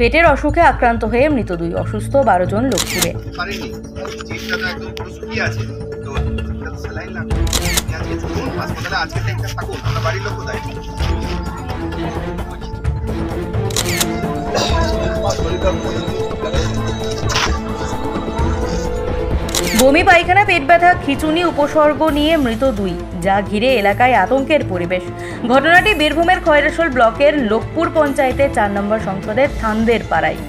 পেটের অসুখে আক্রান্ত হয়ে মৃত 2 অসুস্থ 12 জন লোকপুরে। বমি পায়খানা পেট ব্যথা খিঁচুনি উপসর্গ নিয়ে মৃত 2, যা ঘিরে এলাকায় আতঙ্কের পরিবেশ। ঘটনাটি বীরভূমের খয়রাশোল ব্লকের লোকপুর পঞ্চায়েতের 4 নম্বর সংসদের থানদের পাড়ায়।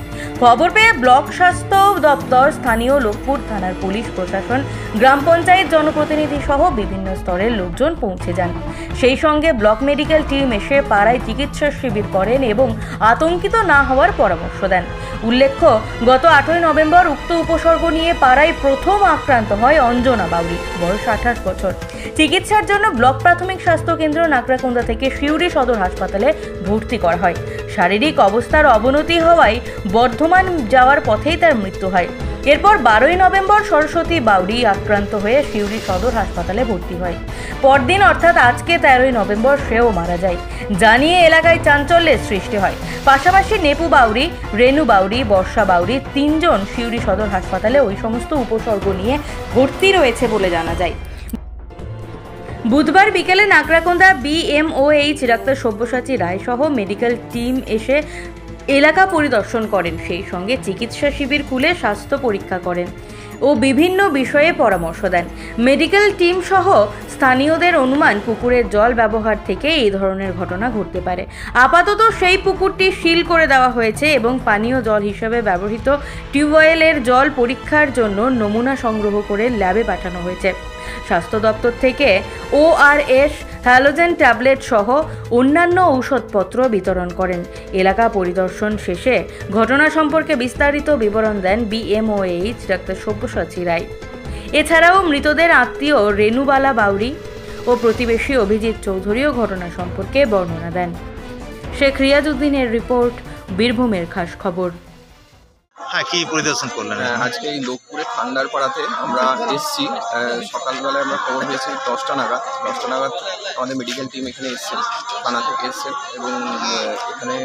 খবর পেয়ে ব্লক স্বাস্থ্য দপ্তর, স্থানীয় লোকপুর থানার পুলিশ প্রশাসন, গ্রাম পঞ্চায়েত জনপ্রতিনিধি সহ বিভিন্ন স্তরের লোকজন পৌঁছে যান। সেই সঙ্গে ব্লক মেডিকেল টিম এসে পাড়ায় চিকিৎসা শিবির করেন এবং আতঙ্কিত না হওয়ার পরামর্শ দেন। উল্লেখ্য, গত 8ই নভেম্বর উক্ত উপসর্গ নিয়ে পাড়ায় প্রথম আক্রান্ত হয় অঞ্জনা বাউরি, বয়স 28 বছর। চিকিৎসার জন্য ব্লক প্রাথমিক স্বাস্থ্য কেন্দ্র নাকড়াকুন্দা থেকে সিউড়ি সদর হাসপাতালে ভর্তি করা হয়। শারীরিক অবস্থার অবনতি হওয়ায় বর্ধমান যাওয়ার পথেই তার মৃত্যু হয়। এরপর 12ই নভেম্বর সরস্বতী বাউরি আক্রান্ত হয়ে সিউড়ি সদর হাসপাতালে ভর্তি হয়। পরদিন অর্থাৎ আজকে 13ই নভেম্বর সেও মারা যায়, জানিয়ে এলাকায় চাঞ্চল্যের সৃষ্টি হয়। পাশাপাশি নেপু বাউরি, রেনু বাউরি, বর্ষা বাউরি 3 জন সিউড়ি সদর হাসপাতালে ওই সমস্ত উপসর্গ নিয়ে ভর্তি রয়েছে বলে জানা যায়। বুধবার বিকেলে নাকড়াকুন্দা BMOH ডাক্তার সব্যসাচী রায় সহ মেডিকেল টিম এসে এলাকা পরিদর্শন করেন। সেই সঙ্গে চিকিৎসা শিবির খুলে স্বাস্থ্য পরীক্ষা করেন ও বিভিন্ন বিষয়ে পরামর্শ দেন। মেডিকেল টিম সহ স্থানীয়দের অনুমান পুকুরের জল ব্যবহার থেকে এই ধরনের ঘটনা ঘটতে পারে। আপাতত সেই পুকুরটি সিল করে দেওয়া হয়েছে এবং পানীয় জল হিসেবে ব্যবহৃত টিউবওয়েলের জল পরীক্ষার জন্য নমুনা সংগ্রহ করে ল্যাবে পাঠানো হয়েছে। স্বাস্থ্য দপ্তর থেকে ORS, হ্যালোজেন ট্যাবলেট সহ অন্যান্য ঔষধপত্র বিতরণ করেন। এলাকা পরিদর্শন শেষে ঘটনা সম্পর্কে বিস্তারিত বিবরণ দেন BMOH ডাক্তার সব্যসাচী রায়। এছাড়াও মৃতদের আত্মীয় রেনুবালা বাউরি ও প্রতিবেশী অভিজিৎ চৌধুরীও ঘটনা সম্পর্কে বর্ণনা দেন। শেখ রিয়াজউদ্দিনের রিপোর্ট, বীরভূমের খাস খবর। হ্যাঁ, কি পরিদর্শন করলেন? আজকে এই লোকপুরে ঠান্ডার পাড়াতে আমরা এসেছি। সকালবেলায় আমরা খবর পেয়েছি 10টা নাগাদ আমাদের মেডিকেল টিম এখানে এসছে, থানা থেকে এসছেন এবং এখানে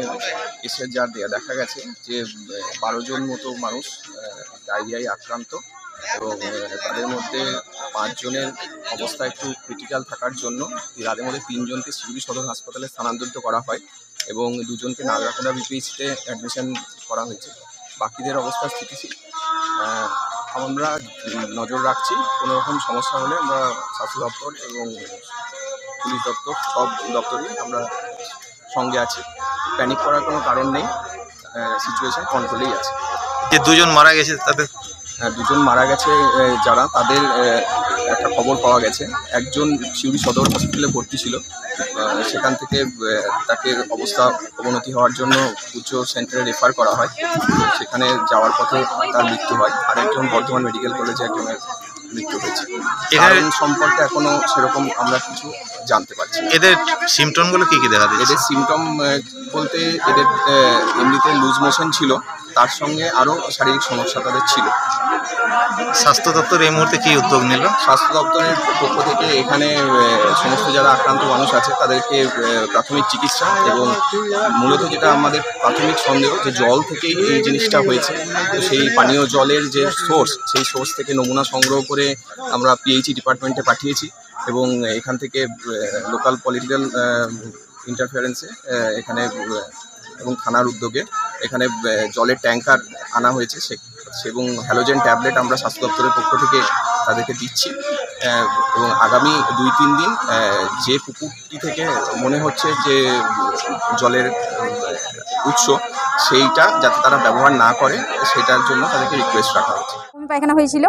এসে যা দেখা গেছে যে 12 জন মতো মানুষ ডায়রিয়ায় আক্রান্ত এবং তাদের মধ্যে 5 জনের অবস্থা একটু ক্রিটিক্যাল থাকার জন্য তাদের মধ্যে 3 জনকে সিউড়ি সদর হাসপাতালে স্থানান্তরিত করা হয় এবং 2 জনকে নাগরাকুন্দা BPHতে অ্যাডমিশন করা হয়েছে। বাকিদের অবস্থা স্থিতিশীল। আমরা নজর রাখছি, কোনো রকম সমস্যা হলে আমরা স্বাস্থ্য দপ্তর এবং পুলিশ দপ্তর সব দপ্তরই আমরা সঙ্গে আছি। প্যানিক করার কোনো কারণ নেই, সিচুয়েশন কন্ট্রোলেই আছে। যে 2 জন মারা গেছে তাদের 2 জন মারা গেছে যারা, তাদের একটা খবর পাওয়া গেছে। একজন সিউড়ি সদর হসপিটালে ভর্তি ছিল, সেখান থেকে তাকে অবস্থা অবনতি হওয়ার জন্য উচ্চ সেন্টারে রেফার করা হয়, সেখানে যাওয়ার পথে তার মৃত্যু হয়। আরেকজন বর্ধমান মেডিকেল কলেজে একজনের মৃত্যু হয়েছে। কারণ সম্পর্কে এখনো সেরকম আমরা কিছু জানতে পারছি। এদের সিমটমগুলো কি কি দেখা দিচ্ছে? এদের সিমটম বলতে এদের এমনিতে লুজ মোশন ছিল, তার সঙ্গে আরও শারীরিক সমস্যা তাদের ছিল। স্বাস্থ্য দপ্তর এই মুহূর্তে কি উদ্যোগ নিল? স্বাস্থ্য দপ্তরের পক্ষ থেকে এখানে সমস্ত যারা আক্রান্ত মানুষ আছে তাদেরকে প্রাথমিক চিকিৎসা এবং মূলত যেটা আমাদের প্রাথমিক সন্দেহ যে জল থেকেই এই জিনিসটা হয়েছে, তো সেই পানীয় জলের যে সোর্স, সেই সোর্স থেকে নমুনা সংগ্রহ করে আমরা PH ডিপার্টমেন্টে পাঠিয়েছি এবং এখান থেকে লোকাল পলিটিক্যাল ইন্টারফারেন্সে এখানে এবং থানার উদ্যোগে এখানে জলের ট্যাঙ্কার আনা হয়েছে এবং হ্যালোজেন ট্যাবলেট আমরা স্বাস্থ্য দপ্তরের পক্ষ থেকে তাদেরকে দিচ্ছি এবং আগামী 2-3 দিন যে পুকুরটি থেকে মনে হচ্ছে যে জলের উৎস, সেইটা যাতে তারা ব্যবহার না করে সেটার জন্য তাদেরকে রিকোয়েস্ট রাখা হচ্ছে। পায়খানা হয়েছিল,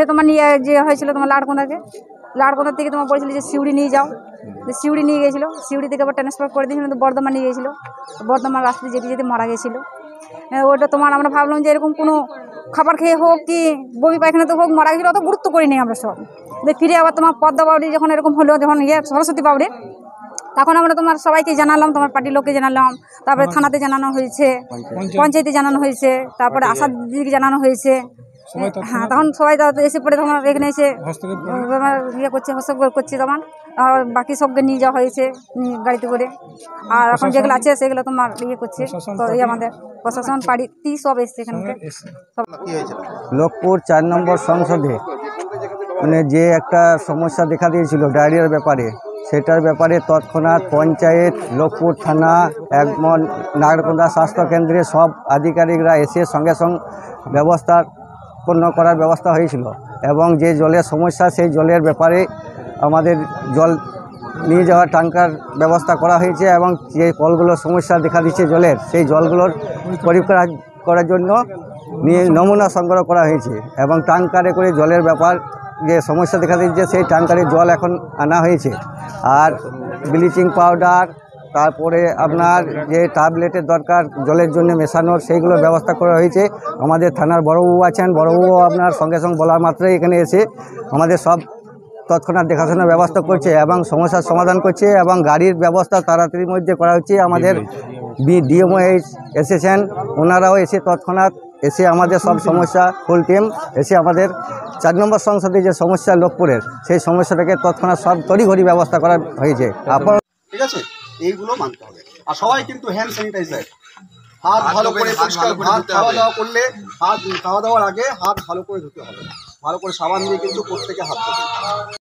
তোমার নিয়ে যে হয়েছিল তোমার লাড়কোন্দা থেকে তোমার বলেছিল যে সিউড়ি নিয়ে যাও, সিউড়ি নিয়ে গেছিলো, সিউড়ি থেকে আবার ট্রান্সফার করে দিয়েছিল, তো বর্ধমান নিয়ে গেছিলো, বর্ধমান রাস্তায় যেতে যেতে মারা গেছিলো। ওটা তোমার আমরা ভাবলাম যে এরকম কোনো খাবার খেয়ে হোক কি বমি পায়খানাতে হোক মারা গেছিলো, অত গুরুত্ব করি নেই আমরা সব। ফিরে আবার তোমার পদ্মা বাউরি যখন এরকম হলো, যখন সরস্বতী বাউরি, তখন আমরা তোমার সবাইকে জানালাম, তোমার পার্টির লোককে জানালাম, তারপরে থানাতে জানানো হয়েছে, পঞ্চায়েতে জানানো হয়েছে, তারপরে আশা দিদিকে জানানো হয়েছে, হ্যাঁ তখন সবাই এসে পড়ে তখন এখানে এসে ইয়ে করছে, হস্তক্ষেপ করছে। তখন আর বাকি সবকে নিয়ে যাওয়া হয়েছে গাড়িতে করে। আর এখন যেগুলো আছে সেগুলো তোমার ইয়ে করছে, তো এই আমাদের প্রশাসন পাড়ি সব এসছে এখানকে। লোকপুর 4 নম্বর সংসদে মানে যে একটা সমস্যা দেখা দিয়েছিল ডায়রিয়ার ব্যাপারে, সেটার ব্যাপারে তৎক্ষণাৎ পঞ্চায়েত, লোকপুর থানা, একমন নাগরকোন্দা স্বাস্থ্যকেন্দ্রে সব আধিকারিকরা এসে সঙ্গে সঙ্গে ব্যবস্থাপন্ন করার ব্যবস্থা হয়েছিল। এবং যে জলের সমস্যা সেই জলের ব্যাপারে আমাদের জল নিয়ে যাওয়ার ট্যাঙ্কার ব্যবস্থা করা হয়েছে। এবং যে কলগুলোর সমস্যা দেখা দিচ্ছে জলের, সেই জলগুলোর পরীক্ষা করার জন্য নিয়ে নমুনা সংগ্রহ করা হয়েছে। এবং ট্যাঙ্কারে করে জলের ব্যাপার যে সমস্যা দেখা দিচ্ছে সেই ট্যাঙ্কারে জল এখন আনা হয়েছে। আর ব্লিচিং পাউডার, তারপরে আপনার যে ট্যাবলেটের দরকার জলের জন্য মেশানোর, সেইগুলোর ব্যবস্থা করা হয়েছে। আমাদের থানার বড়বাবু আছেন, বড়বাবু আপনার সঙ্গে সঙ্গে বলার মাত্রই এখানে এসে আমাদের সব তৎক্ষণাৎ দেখাশোনার ব্যবস্থা করছে এবং সমস্যার সমাধান করছে। এবং গাড়ির ব্যবস্থা তাড়াতাড়ির মধ্যে করা হচ্ছে। আমাদের ডিএমওএইচ এসেছেন, ওনারাও এসে তৎক্ষণাৎ এসে আমাদের সব সমস্যা ফুল টিম এসে আমাদের 4 নম্বর সংসদে যে সমস্যা লোকপুরের, সেই সমস্যাটাকে তৎক্ষণাৎ সব তড়িঘড়ি ব্যবস্থা করা হয়েছে। আপনার ঠিক আছে, এইগুলো মানতে হবে। আর সবাই কিন্তু হ্যান্ড স্যানিটাইজার, হাত ভালো করে পরিষ্কার, হাত খাওয়া দাওয়া করলে হাত খাওয়া দাওয়ার আগে হাত ভালো করে ধুতে হবে, ভালো করে সাবান দিয়ে কিন্তু প্রত্যেকে হাত ধুতে হবে।